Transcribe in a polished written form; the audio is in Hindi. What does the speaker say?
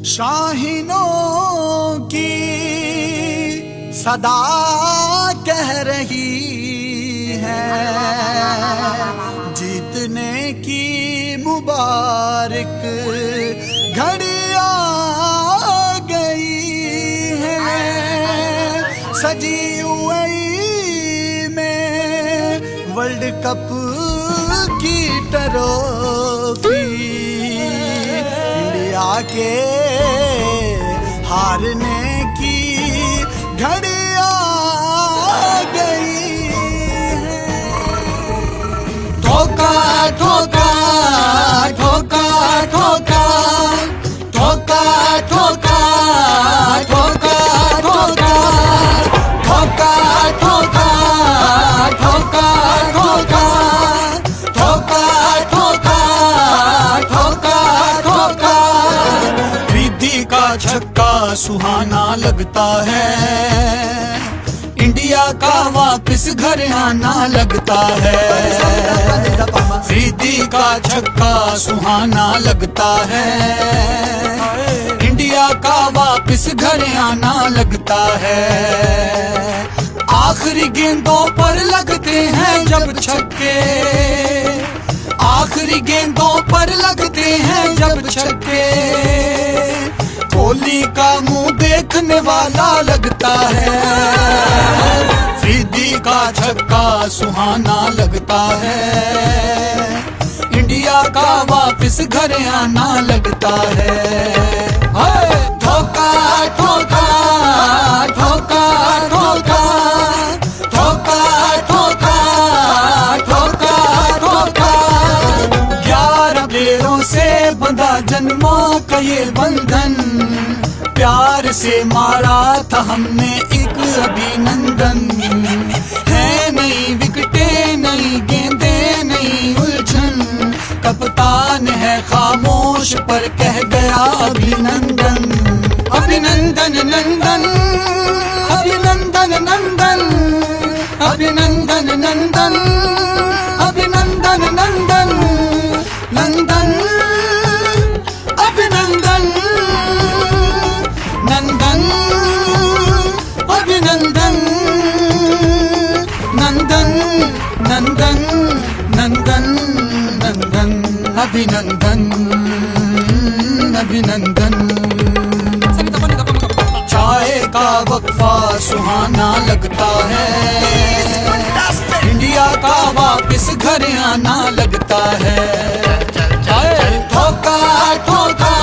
शाहीनों की सदा कह रही है, जीतने की मुबारक घड़ी आ गई है। सजी हुई में वर्ल्ड कप की ट्रॉफी, इंडिया के हारने की घड़ी आ गई है। ठोका ठोका ठोका ठोका ठोका ठोका ठोका ठोका ठोका ठोका ठोका ठोका ठोका ठोका ठोका ठोका। रिद्धि का छक्का सुहाना लगता है, इंडिया का वापस घर आना लगता है। रिद्धि का छक्का सुहाना लगता है, इंडिया का वापस घर आना लगता है। आखिरी गेंदों पर लगते हैं जब छक्के, आखिरी गेंदों पर लगते हैं जब छक्के। कोहली का मुंह देखने वाला लगता है, रिद्धि का छक्का सुहाना लगता है, इंडिया का वापस घर आना लगता है। ठोका ठोका ठोका ठोका ठोका ठोका ठोका ठोका। 11 प्लेयरों से बंधा जन्मों का ये बंधन, प्यार से मारा था हमने एक अभिनंदन। है नई विकेटे नई गेंदे नई उलझन, कप्तान है खामोश पर कह गया अभिनंदन। अभिनंदन नंदन अभिनंदन नंदन अभिनंदन नंदन अभिनंदन नंदन नंदन अभिनंदन नंदन अभिनंदन नंदन नंदन नंदन नंदन अभिनंदन अभिनंदन। चाय का वक्फा सुहाना लगता है, इंडिया का वापस घर आना लगता है। ठोका ठोका